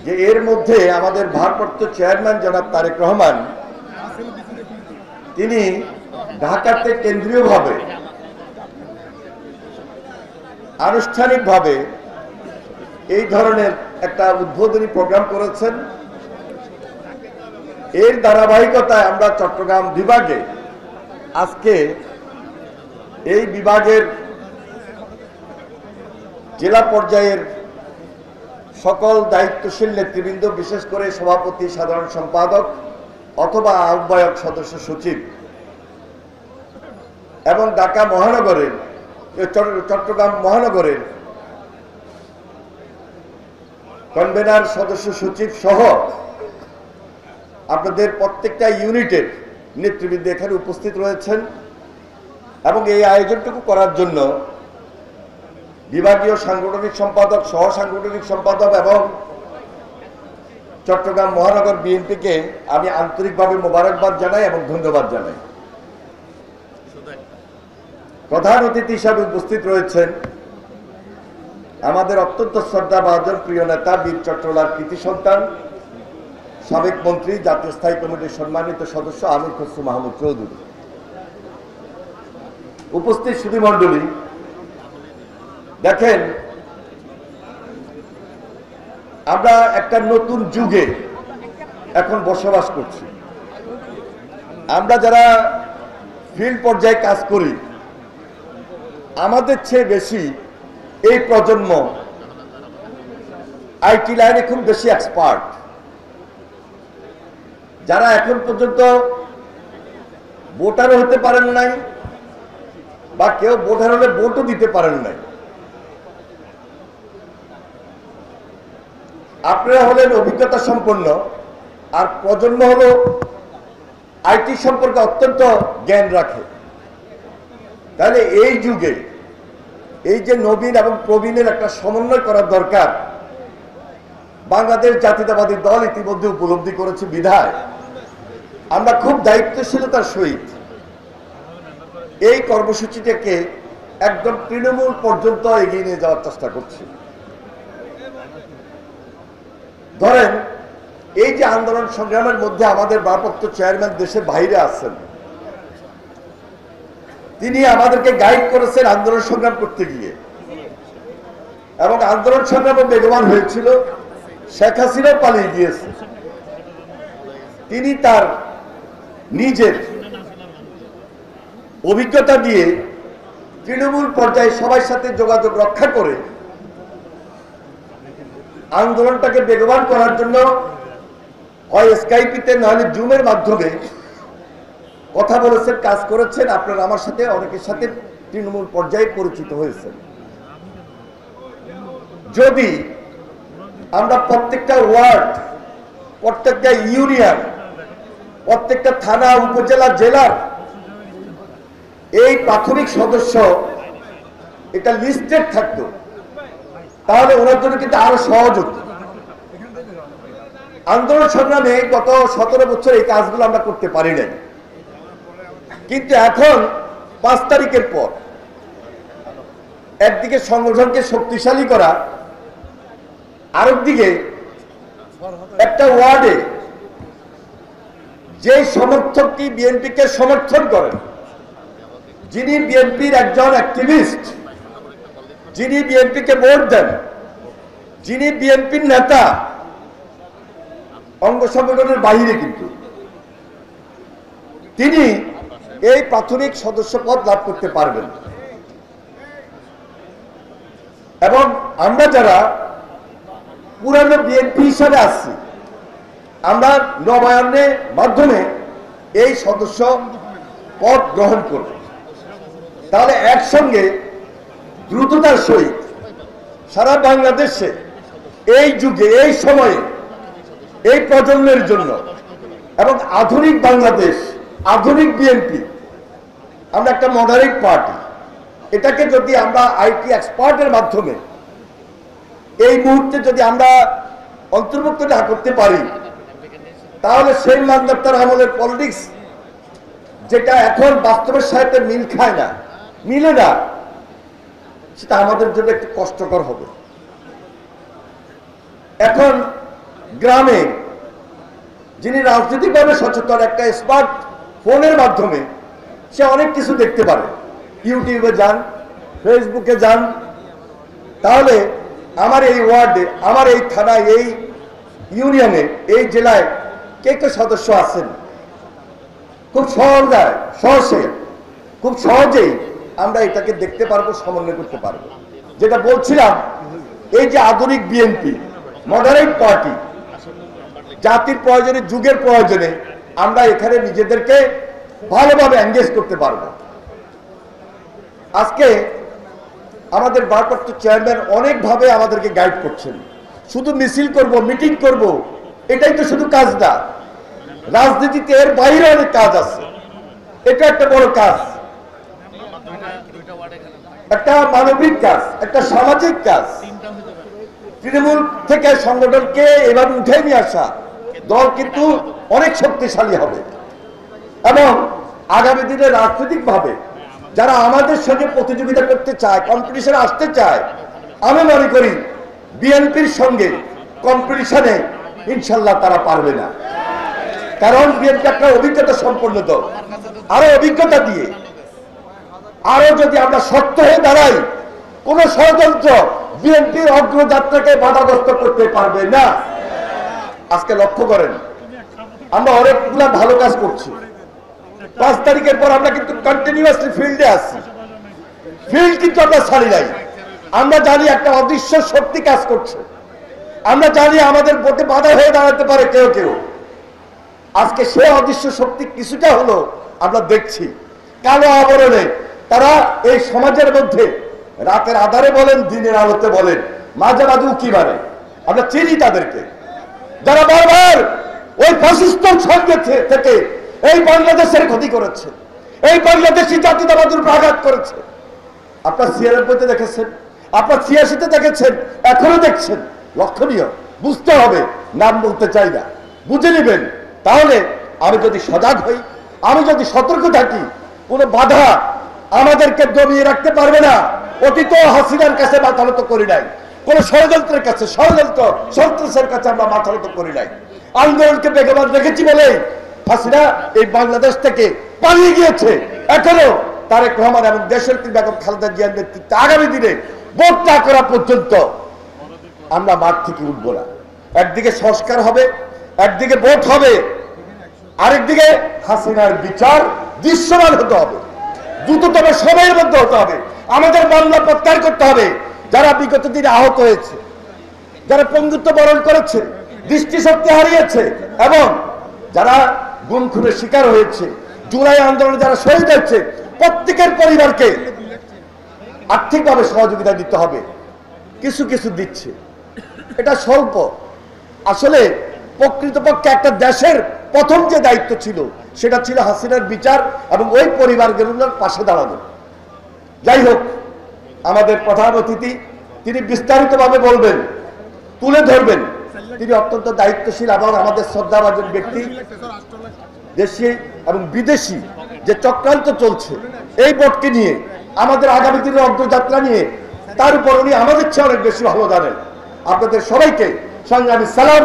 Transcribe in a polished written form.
যে এর মধ্যে আমাদের ভারপ্রাপ্ত চেয়ারম্যান জনাব তারেক রহমান তিনি ঢাকাতে কেন্দ্রীয়ভাবে আনুষ্ঠানিকভাবে এই ধরনের একটা উদ্বোধনী প্রোগ্রাম করেছেন। এর ধারাবাহিকতায় আমরা চট্টগ্রাম বিভাগে আজকে এই বিভাগের জেলা পর্যায়ের সকল দায়িত্বশীল নেতৃবৃন্দ, বিশেষ করে সভাপতি, সাধারণ সম্পাদক অথবা আহ্বায়ক, সদস্য সচিব এবং ঢাকা মহানগরের চট্টগ্রাম মহানগরের কনভেনার, সদস্য সচিব সহ আপনাদের প্রত্যেকটা ইউনিটের নেতৃবৃন্দ এখানে উপস্থিত রয়েছেন এবং এই আয়োজনটুকু করার জন্য বিভাগীয় সাংগঠনিক সম্পাদক, সহ সাংগঠনিক সম্পাদক এবং চট্টগ্রাম মহানগর বিএনপিকে আমি আন্তরিকভাবে মোবারকবাদ জানাই এবং ধন্যবাদ জানাই। প্রধান অতিথি হিসাবে উপস্থিত রয়েছেন আমাদের অত্যন্ত শ্রদ্ধাভাজন প্রিয় নেতা, বীর চট্টলার কৃতি সন্তান, সাবেক মন্ত্রী, জাতীয় স্থায়ী কমিটির সম্মানিত সদস্য আমির খসরু মাহমুদ চৌধুরী। উপস্থিত সুধীমণ্ডলী, দেখেন আমরা একটা নতুন যুগে এখন বসবাস করছি। আমরা যারা ফিল্ড পর্যায়ে কাজ করি, আমাদের চেয়ে বেশি এই প্রজন্ম আইটি লাইনে খুব বেশি এক্সপার্ট। যারা এখন পর্যন্ত ভোটারও হতে পারেন নাই বা কেউ ভোটার হলে ভোটও দিতে পারেন নাই, আপনারা হলেন অভিজ্ঞতা সম্পন্ন, আর প্রজন্ম হলো আইটি সম্পর্কে অত্যন্ত জ্ঞান রাখে। তাহলে এই যুগে এই যে নবীন এবং প্রবীণের একটা সমন্বয় করার দরকার, বাংলাদেশ জাতীয়তাবাদী দল ইতিমধ্যে উপলব্ধি করেছে বিধায় আমরা খুব দায়িত্বশীলতার সহিত এই কর্মসূচিটাকে একদম তৃণমূল পর্যন্ত এগিয়ে নিয়ে যাওয়ার চেষ্টা করছি। ধরেন এই যে আন্দোলন সংগ্রামের মধ্যে আমাদের ভারপ্রাপ্ত চেয়ারম্যান দেশের বাইরে আছেন, তিনি আমাদেরকে গাইড করেছেন আন্দোলন সংগ্রাম করতে গিয়ে, এবং আন্দোলন সংগ্রামে বেগবান হয়েছিল। শেখ হাসিনাও পালিয়ে গিয়েছে। তিনি তার নিজের অভিজ্ঞতা দিয়ে তৃণমূল পর্যায়ে সবার সাথে যোগাযোগ রক্ষা করে আন্দোলনটাকে বেগবান করার জন্য হয় স্কাইপিতে নাহলে জুমের মাধ্যমে কথা বলেছেন, কাজ করেছেন। আপনারা আমার সাথে অনেকের সাথে তৃণমূল পর্যায়ে পরিচিত হয়েছেন। যদি আমরা প্রত্যেকটা ওয়ার্ড, প্রত্যেকটা ইউনিয়ন, প্রত্যেকটা থানা, উপজেলা, জেলার এই প্রাথমিক সদস্য এটা লিস্টেড থাকতো, তাহলে ওনার জন্য কিন্তু আরো সহজ হতো। আন্দোলন সংগ্রামে গত 17 বছর এই কাজগুলো আমরা করতে পারি নাই, কিন্তু এখন 5 তারিখের পর একদিকে সংগঠনকে শক্তিশালী করা, আরেকদিকে একটা ওয়ার্ডে যে সমর্থকটি বিএনপিকে সমর্থন করেন, যিনি বিএনপির একজন অ্যাক্টিভিস্ট, যিনি বিএনপিকে ভোট দেন, যিনি বিএনপির নেতা, অঙ্গ সংগঠনের বাইরে, কিন্তু তিনি এই প্রাথমিক সদস্য পদ লাভ করতে পারবেন। এবং আমরা যারা পুরানো বিএনপি হিসাবে আসছি, আমরা নবায়নের মাধ্যমে এই সদস্য পদ গ্রহণ করব। তাহলে একসঙ্গে দ্রুততার সহিত সারা বাংলাদেশে এই যুগে, এই সময়ে, এই প্রজন্মের জন্য এবং আধুনিক বাংলাদেশ, আধুনিক বিএনপি, আমরা একটা মডারেট পার্টি, এটাকে যদি আমরা আইটি এক্সপার্টের মাধ্যমে এই মুহূর্তে যদি আমরা অন্তর্ভুক্ত না করতে পারি, তাহলে সেই মানদণ্ডের আমলের পলিটিক্স যেটা এখন বাস্তবের সাথে মিল খায় না, মিলে না, সেটা আমাদের জন্য একটু কষ্টকর হবে। এখন গ্রামে যিনি রাজনৈতিকভাবে সচেতন, একটা স্মার্ট ফোনের মাধ্যমে সে অনেক কিছু দেখতে পারে। ইউটিউবে যান, ফেসবুকে যান, তাহলে আমার এই ওয়ার্ডে, আমার এই থানায়, এই ইউনিয়নে, এই জেলায় কে কে সদস্য আছেন, খুব খুব সহজেই আমরা এটাকে দেখতে পারবো, সমন্বয় করতে পারবো। যেটা বলছিলাম, এই যে আধুনিক বিএনপি, মডারেট পার্টি, জাতির প্রয়োজনে, যুগের প্রয়োজনে আমরা এখানে নিজেদেরকে ভালোভাবে এনগেজ করতে পারবো। আজকে আমাদের ভারপ্রাপ্ত চেয়ারম্যান অনেকভাবে আমাদেরকে গাইড করছেন। শুধু মিছিল করব, মিটিং করব, এটাই তো শুধু কাজ না। রাজনীতিতে এর বাইরে অনেক কাজ আছে। এটা একটা বড় কাজ, একটা মানবিক কাজ, একটা সামাজিক কাজ। তৃণমূল থেকে সংগঠনকে এভাবে উঠে নিয়ে আসা দল কিন্তু অনেক শক্তিশালী হবে এবং আগামী দিনে রাজনৈতিকভাবে যারা আমাদের সঙ্গে প্রতিযোগিতা করতে চায়, কম্পিটিশনে আসতে চায়, আমি মনে করি বিএনপির সঙ্গে কম্পিটিশনে ইনশাল্লাহ তারা পারবে না। কারণ বিএনপি একটা অভিজ্ঞতা সম্পন্ন দল। আরো অভিজ্ঞতা দিয়ে, আরো যদি আমরা শক্ত হয়ে দাঁড়াই, কোন ষড়যন্ত্র বিএনপির অগ্রযাত্রাকে বাধাগ্রস্ত করতে পারবে না। আজকে লক্ষ্য করেন, আমরা অনেকগুলা ভালো কাজ করছি। 5 তারিখের পর আমরা কিন্তু কন্টিনিউয়াসলি ফিল্ডে আছি। ফিল্ড কিন্তু আমরা ছাড়ি নাই। আমরা জানি একটা অদৃশ্য শক্তি কাজ করছে। আমরা জানি আমাদের ভোটে বাধা হয়ে দাঁড়াতে পারে কেউ কেউ। আজকে সে অদৃশ্য শক্তি কিছুটা হলো আমরা দেখছি। কালো আবরণে তারা এই সমাজের মধ্যে রাতের আধারে বলেন, দিনের আলোতে বলেন, মাঝে মাঝে উকি মারে। আমরা চিনি তাদেরকে, যারা বারবার ওই ফ্যাসিস্ট সঙ্গে থেকে এই বাংলাদেশের ক্ষতি করেছে, এই বাংলাদেশি জাতীয়তাবাদের উপর আঘাত করেছে। আপনার 96-তে দেখেছেন, আপনার 86-তে দেখেছেন, এখনো দেখছেন। লক্ষণীয়, বুঝতে হবে, নাম বলতে চাই না, বুঝে নেবেন। তাহলে আমি যদি সজাগ হই, আমি যদি সতর্ক থাকি, কোনো বাধা আমাদেরকে দমিয়ে রাখতে পারবে না। অতীত হাসিনার কাছে মাথা নত করি নাই, কোন ষড়যন্ত্রের কাছে, সন্ত্রাসের কাছে আমরা মাথা নত করি নাই। আন্দোলনকে বেগবান রেখেছি বলে হাসিনা এই বাংলাদেশ থেকে পালিয়ে গিয়েছে। এখনো তারেক রহমান এবং দেশের বেগম খালেদা জিয়ার নেতৃত্বে আগামী দিনে ভোট না করা পর্যন্ত আমরা মাঠ থেকে উঠবো না। একদিকে সংস্কার হবে, একদিকে ভোট হবে, আরেকদিকে হাসিনার বিচার দৃশ্যমান হতে হবে, দ্রুততম সময়ের মধ্যে হতে হবে। আমাদের মামলা প্রত্যাহার করতে হবে। যারা বিগত দিনে আহত হয়েছে, যারা পঙ্গুত্ব বরণ করেছে, দৃষ্টিশক্তি হারিয়েছে এবং যারা গুম খুনের শিকার হয়েছে, জুলাই আন্দোলনে যারা শহীদ হয়েছে, প্রত্যেকের পরিবারকে আর্থিকভাবে সহযোগিতা দিতে হবে। কিছু কিছু দিচ্ছে, এটা স্বল্প। আসলে প্রকৃতপক্ষে একটা দেশের প্রথম যে দায়িত্ব ছিল সেটা ছিল হাসিনার বিচার এবং ওই পরিবারগুলোর পাশে দাঁড়ানো। যাই হোক, আমাদের প্রধান অতিথি তিনি বিস্তারিতভাবে বলবেন, তুলে ধরবেন। তিনি অত্যন্ত দায়িত্বশীল এবং আমাদের শ্রদ্ধাভাজন ব্যক্তি। দেশি এবং বিদেশি যে চক্রান্ত চলছে এই ভোটকে নিয়ে, আমাদের আগামী দিনের অগ্রযাত্রা নিয়ে, তার উপর উনি আমাদের চেয়ে অনেক বেশি ভালো জানেন। আপনাদের সবাইকে সংগ্রামী সালাম।